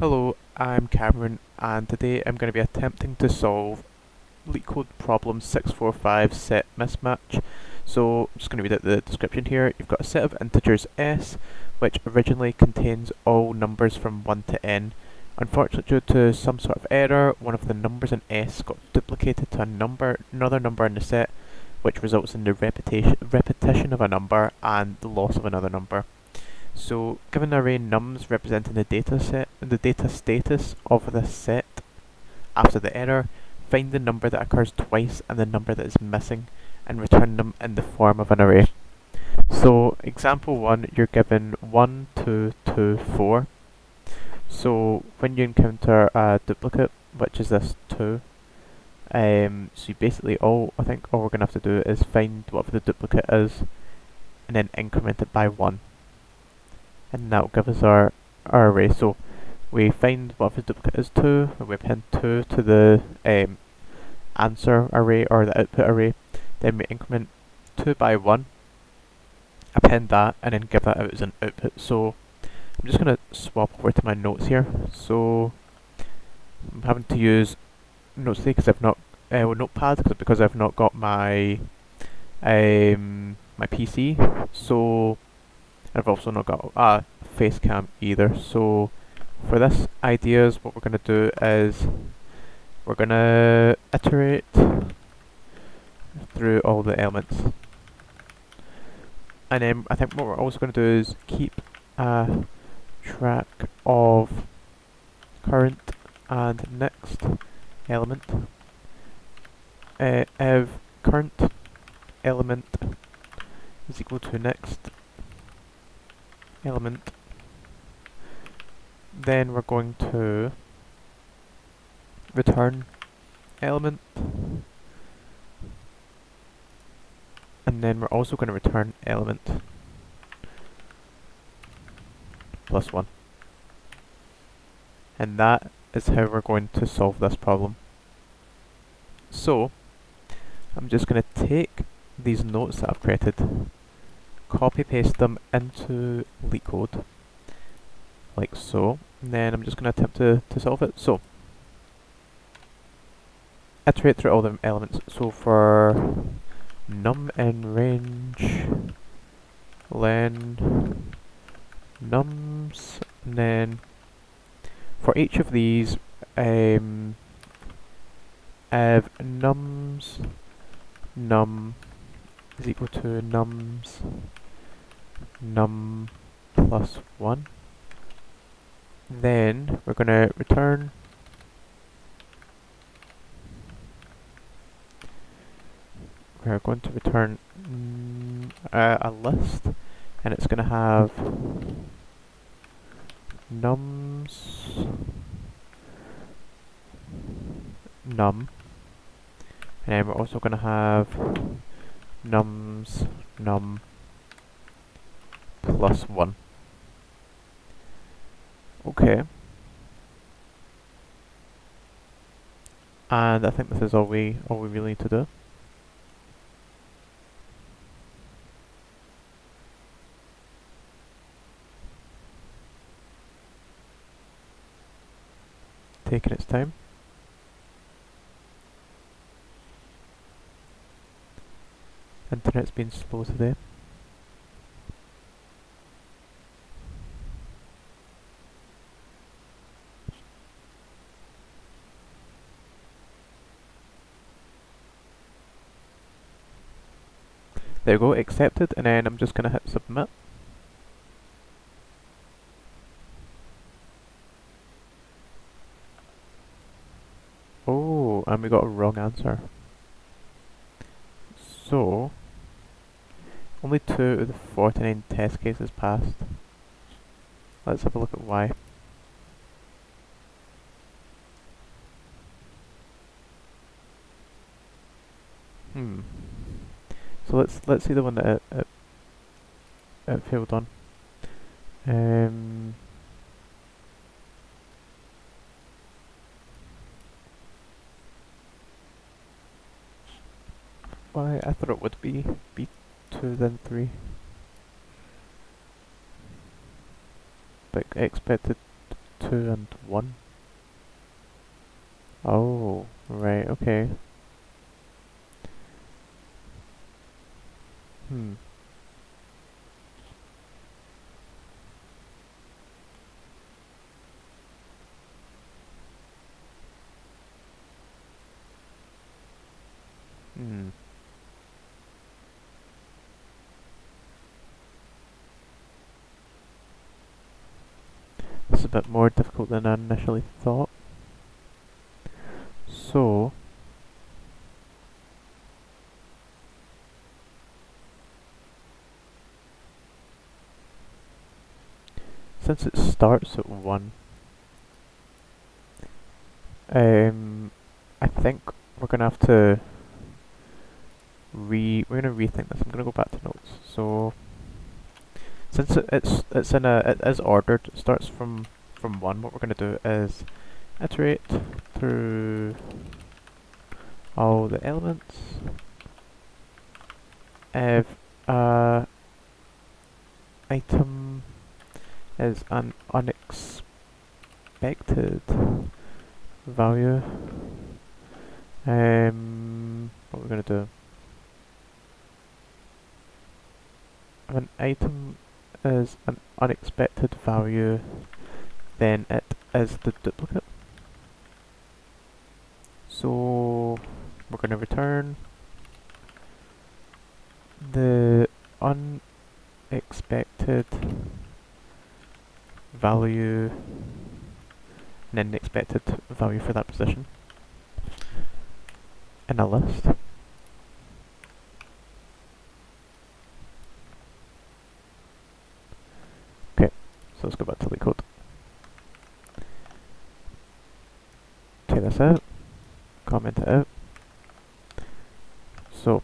Hello, I'm Cameron, and today I'm going to be attempting to solve LeetCode problem 645 set mismatch. So I'm just going to read out the description here. You've got a set of integers s, which originally contains all numbers from 1 to n. Unfortunately, due to some sort of error, one of the numbers in s got duplicated to another number in the set, which results in the repetition of a number and the loss of another number. So, given an array nums representing the data status of this set after the error, find the number that occurs twice and the number that is missing, and return them in the form of an array. So, example 1, you're given 1, 2, 2, 4. So, when you encounter a duplicate, which is this 2, so basically I think all we're going to have to do is find whatever the duplicate is, and then increment it by 1. And that will give us our array. So we find whatever the duplicate is 2, and we append 2 to the answer array or the output array. Then we increment 2 by 1, append that, and then give that out as an output. So I'm just going to swap over to my notes here. So I'm having to use notes today because I've not Notepad because I've not got my my PC. So I've also not got a face cam either. So for this ideas, what we're going to do is we're going to iterate through all the elements. And then I think what we're also going to do is keep a track of current and next element. If current element is equal to next element, then we're going to return element, and then we're also going to return element plus 1. And that is how we're going to solve this problem. So I'm just going to take these notes that I've created, copy paste them into LeetCode like so, and then I'm just going to attempt to solve it. So iterate through all the elements. So for num in range len nums, and then for each of these if nums num is equal to nums num plus 1, then we're going to return a list, and it's going to have nums num, and then we're also going to have nums num plus 1. Okay. And I think this is all we really need to do. Taking its time. Internet's been slow today. There we go, accepted, and then I'm just going to hit submit. Oh, and we got a wrong answer. So, only 2 of the 49 test cases passed. Let's have a look at why. So let's see the one that it failed on. Why? I thought it would be B2 then 3. But I expected 2 2 and 1. Oh, right, okay. Hmm. Hmm. It's a bit more difficult than I initially thought. So, since it starts at 1, I think we're gonna have to we're gonna rethink this. I'm gonna go back to notes. So, since it is ordered, it starts from 1. What we're gonna do is iterate through all the elements. If item is an unexpected value, what we're gonna do? If an item is an unexpected value, then it is the duplicate. So we're gonna return the unexpected value and then the expected value for that position in a list. Okay, so let's go back to LeetCode. Take this out, comment it out. So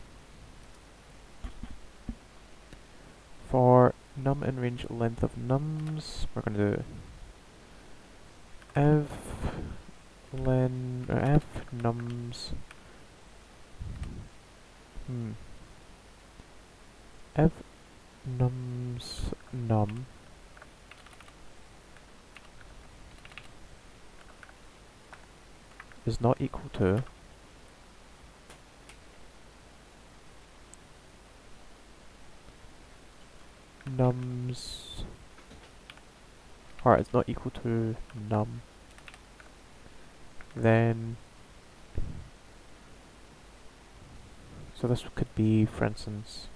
for num in range length of nums, we're going to do if if nums if nums num is not equal to nums, or it's not equal to num, then so this could be, for instance,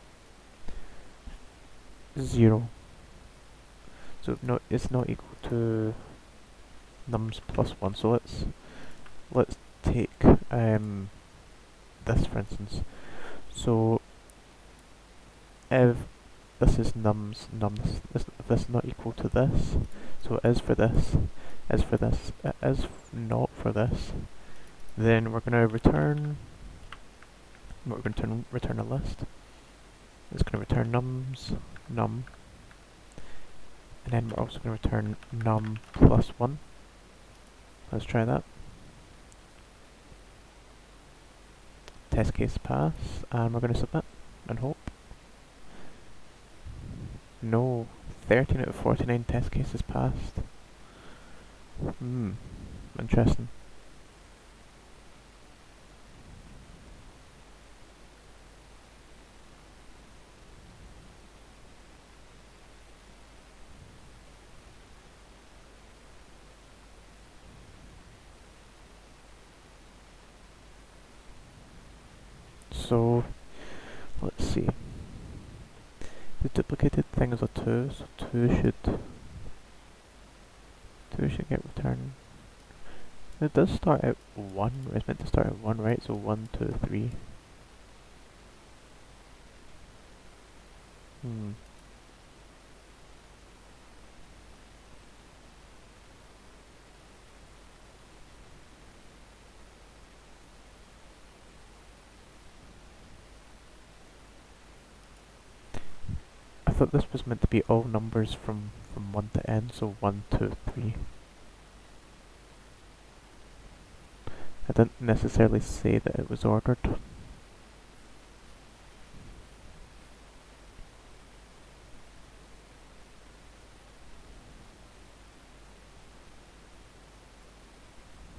0. So no, it's not equal to nums plus 1. So let's take this for instance. So if this is nums if this is not equal to this, so it is for this, is for this, it is not for this, then we're going to return return a list. It's going to return nums num, and then we're also going to return num plus 1. Let's try that. Test case pass, and we're going to submit and hope. No, 13 out of 49 test cases passed. Interesting. So, let's see. The duplicated thing is a 2, so 2 should get returned. It does start at 1, it's meant to start at 1, right? So 1, 2, 3. I thought this was meant to be all numbers from 1 to n, so 1, 2, 3. I didn't necessarily say that it was ordered.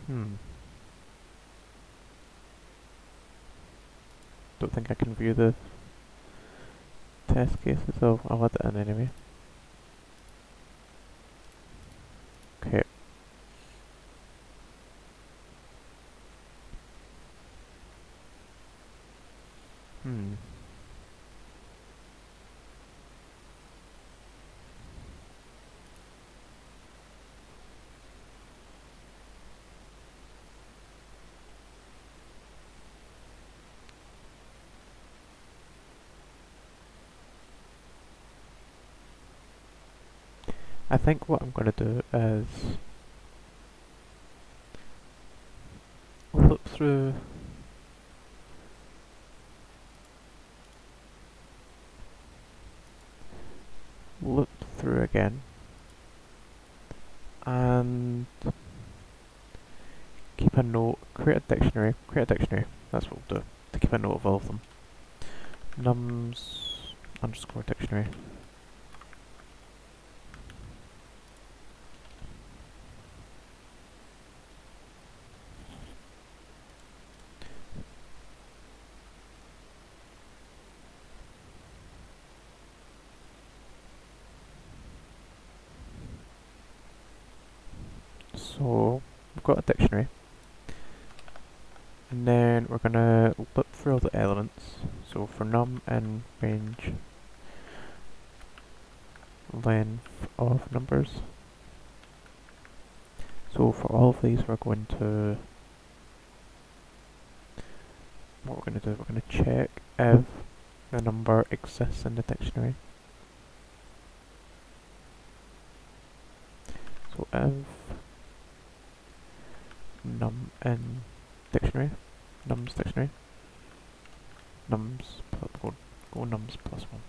Hmm. Don't think I can view the test cases, so I'll add it in anyway. Okay. Hmm. I think what I'm going to do is look through again and keep a note, create a dictionary, that's what we'll do, to keep a note of all of them. Nums underscore dictionary. So we've got a dictionary, and then we're gonna look through all the elements. So for num in range length of numbers. So for all of these, we're going to we're going to check if the number exists in the dictionary. So if num in dictionary, nums dictionary, nums plus, go nums plus 1,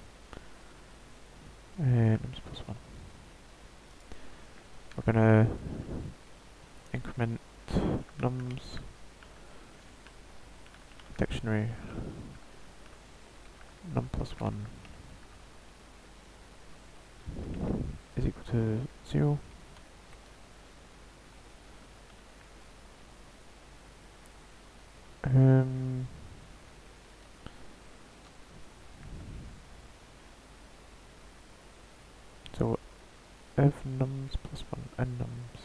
nums plus 1. We're gonna increment nums dictionary num plus 1 is equal to 0. So if nums plus 1 and nums,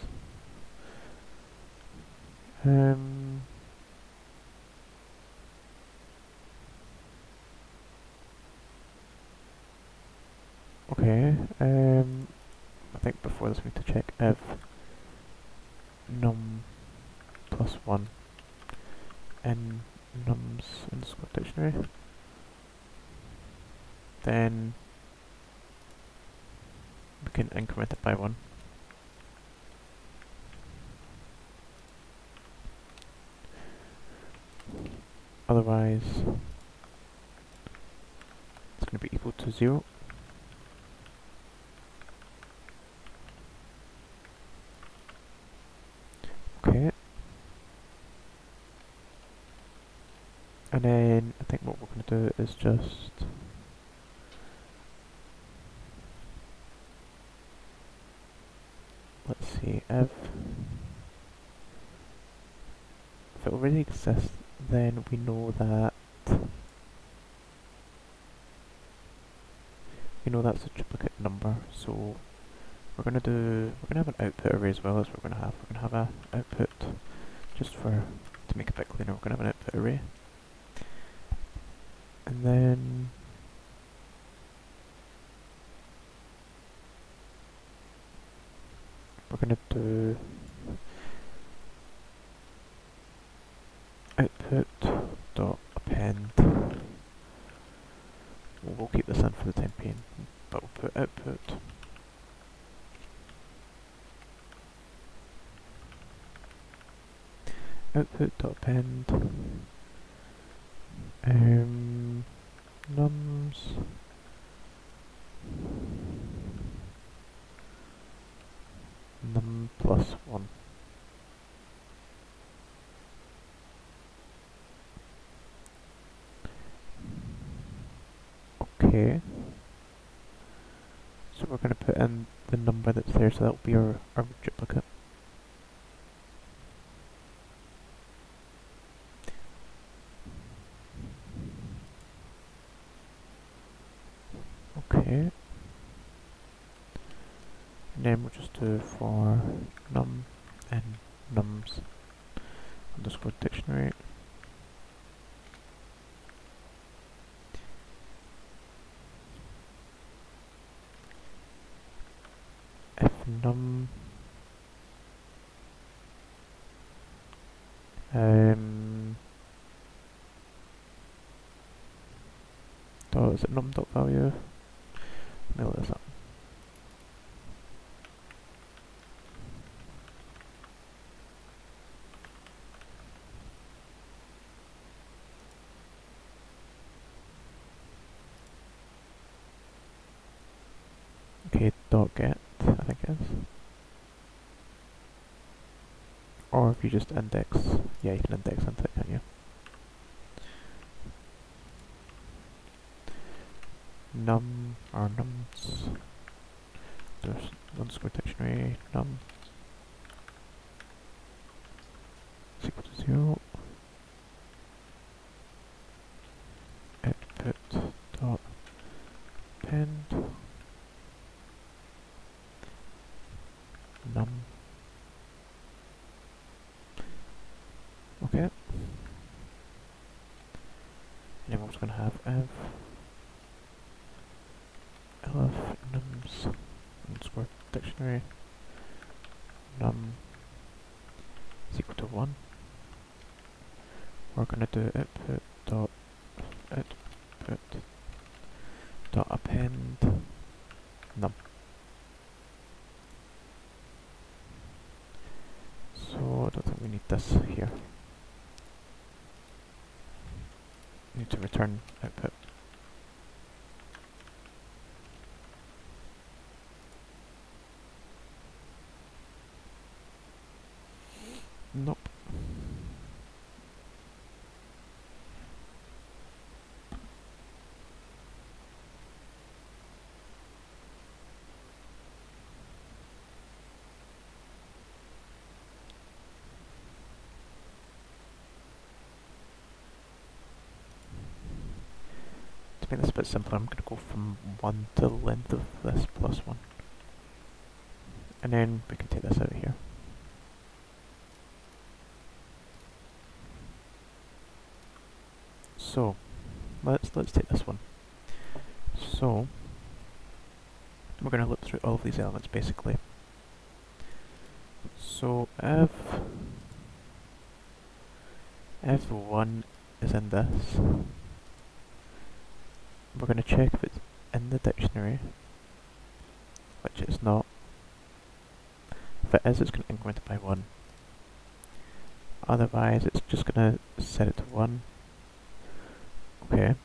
okay, I think before this we need to check if num plus 1 in nums underscore dictionary, then we can increment it by 1. Otherwise, it's going to be equal to 0. Okay. And then I think what we're going to do is just let's see, if it already exists, then we know that that's a duplicate number. So we're gonna have an output array as well as we're gonna have a output, just to make it a bit cleaner. We're gonna have an output array, and then we're gonna do output dot append. We'll keep this in for the time being, but we'll put output dot append nums num plus 1. Okay. So we're going to put in the number that's there, so that'll be our duplicate. Okay. And then we'll just do for num and nums underscore dictionary. If num is it num dot value? No, look this up. Okay, dot get, I think it is. Or if you just index, yeah, you can index into it, can't you? Num or nums. There's underscore dictionary num is equal to 0. Output dot append num. Okay. And then we're just going to have elif nums underscore dictionary num is equal to 1. We're going to do output dot append num. So I don't think we need this here. We need to return output. Nope. To make this a bit simpler, I'm going to go from 1 to the length of this plus 1. And then we can take this out of here. So, let's take this one. So, we're going to look through all of these elements basically. So, if 1 is in this, we're going to check if it's in the dictionary, which it's not. If it is, it's going to increment it by 1. Otherwise, it's just going to set it to 1. Okay.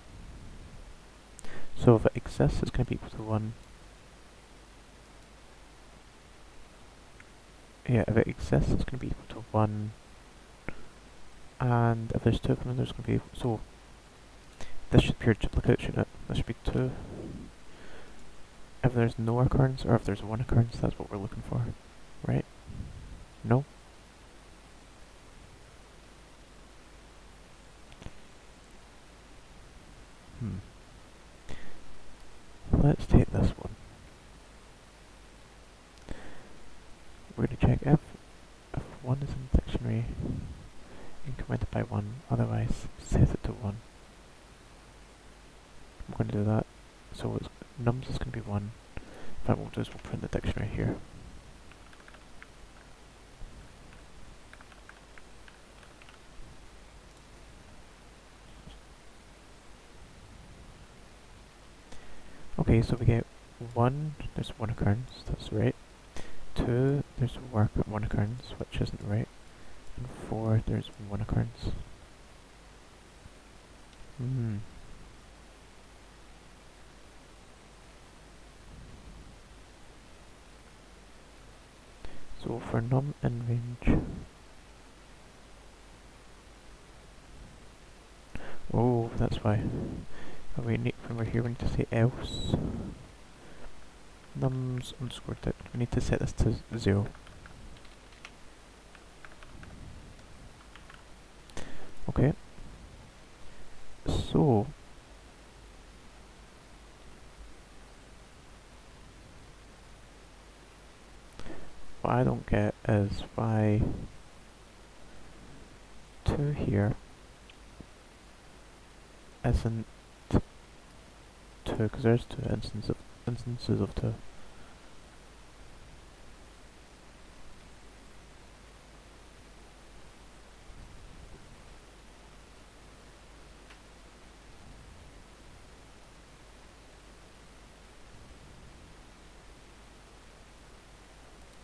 So if it exists, it's going to be equal to 1. Yeah, if it exists, it's going to be equal to 1. And if there's 2 of them, there's going to be... So, this should be your duplicate, shouldn't it? This should be 2. If there's no occurrence, or if there's 1 occurrence, that's what we're looking for. Right? No? Let's take this one. We're going to check if 1 is in the dictionary, increment it by 1, otherwise set it to 1. I'm going to do that. So nums is going to be 1. In fact, what we'll do is we'll print the dictionary here. Okay, so we get 1, there's 1 occurrence, that's right. 2, there's 1 occurrence, which isn't right. And 4, there's 1 occurrence. So for num in range... Oh, that's why. When we're here, we need to say else. Nums underscore dict. We need to set this to 0. Okay. So what I don't get is why 2 here isn't 2, because there's 2 instances of 2.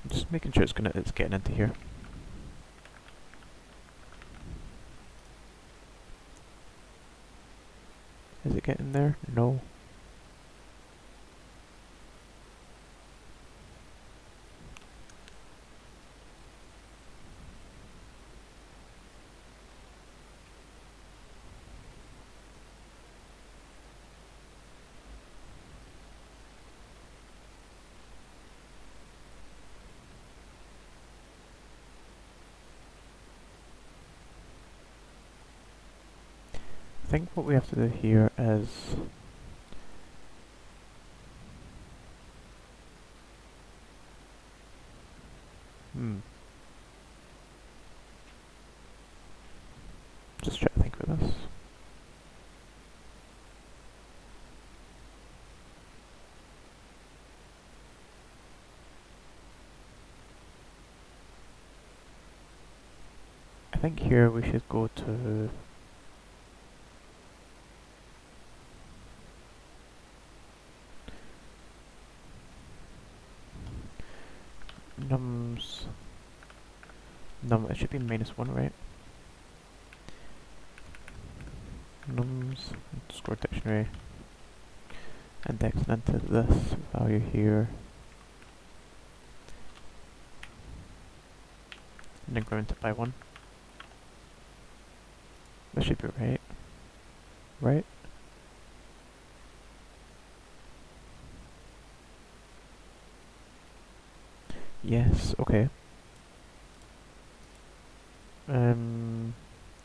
Just making sure it's getting into here. Is it getting there? No. I think what we have to do here is just try to think about this. I think here we should go to it should be -1, right? Nums underscore dictionary, indexing into this value here, and increment it by 1. This should be right. Right? Yes, okay.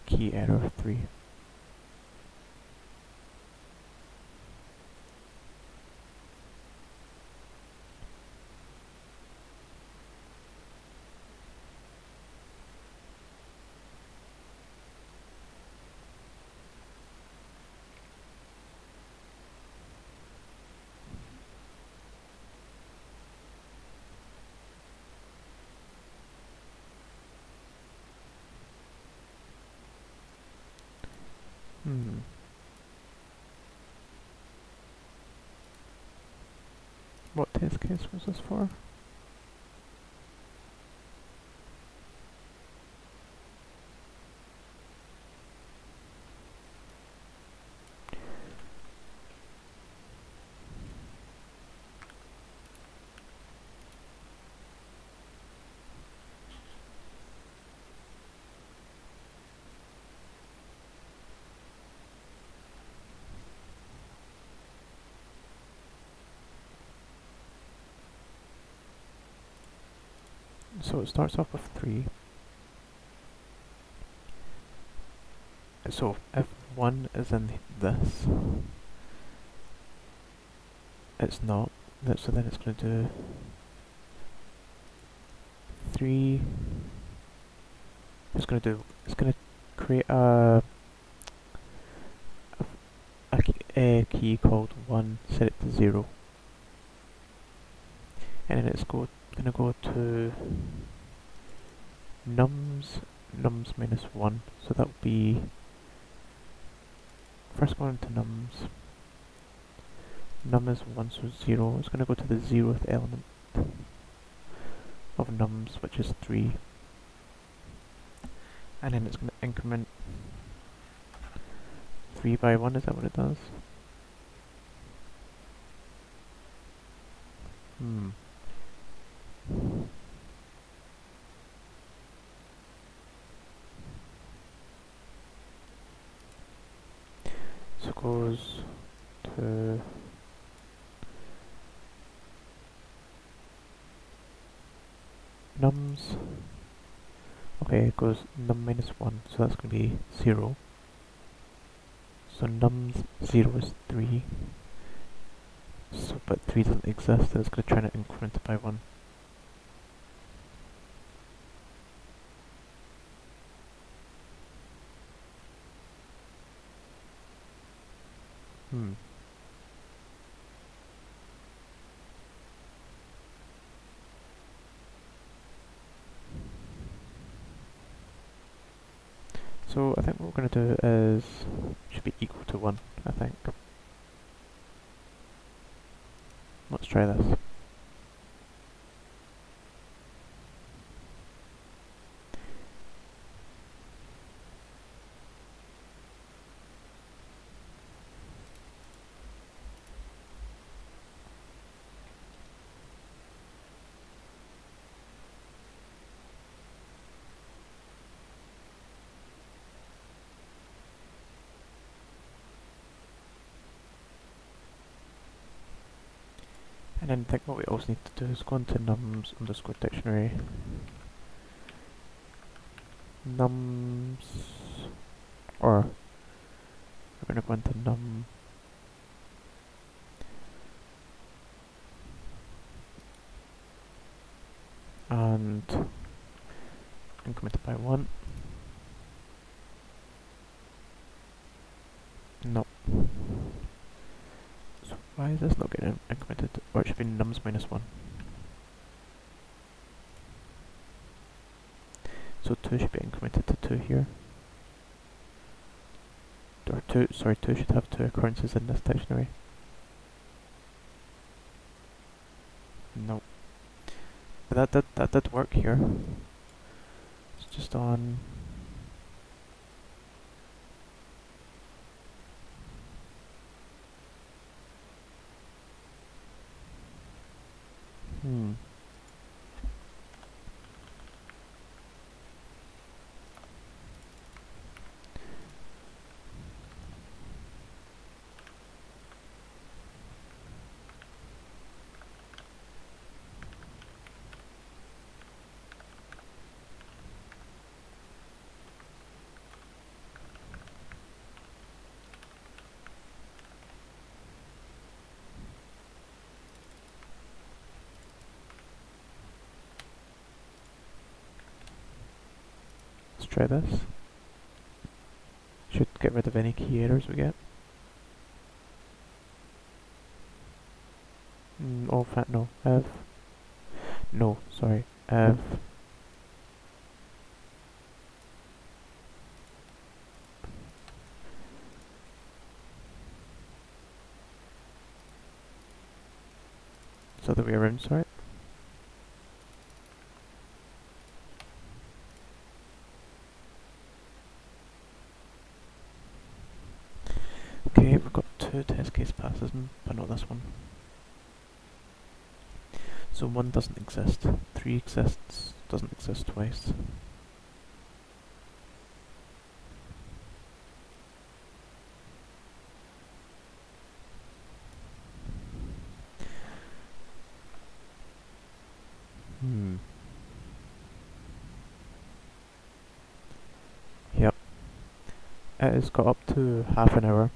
Key error 3. What test case was this for? So it starts off with 3. So if 1 is in this, it's not. So then it's going to do 3. It's going to create a key called 1, set it to 0. And then it's going to go to nums -1. So that would be first going to nums. Num is 1, so 0. It's going to go to the 0th element of nums, which is 3. And then it's going to increment 3 by 1. Is that what it does? So it goes to nums. Okay, it goes num -1, so that's going to be 0. So nums 0 is 3. So, but 3 doesn't exist, so it's going to try to increment it by 1. So I think what we're going to do is, should be equal to 1, I think. Let's try this. And then I think what we also need to do is go into nums underscore dictionary. Nums, or we're going to go into num and increment it by 1. No. So why is this not getting incremented? Or it should be nums minus 1. So 2 should be incremented to 2 here. Or 2 should have 2 occurrences in this dictionary. No. But that did work here. It's just on... Let's try this. Should get rid of any key errors we get. Oh, fat no. No, sorry. It's the other way around, sorry. Okay, we've got 2 test case passes, but not this one. So 1 doesn't exist, 3 exists, doesn't exist twice. Yep. It has got up to half an hour,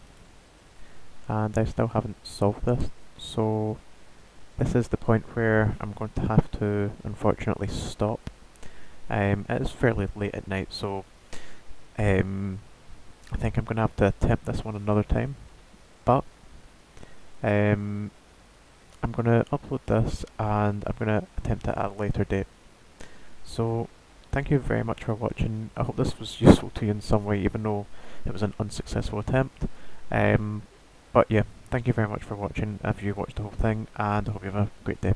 and I still haven't solved this, so this is the point where I'm going to have to unfortunately stop. It is fairly late at night, so I think I'm going to have to attempt this one another time, but I'm going to upload this and I'm going to attempt it at a later date. So thank you very much for watching. I hope this was useful to you in some way, even though it was an unsuccessful attempt. But yeah, thank you very much for watching if you watched the whole thing, and I hope you have a great day.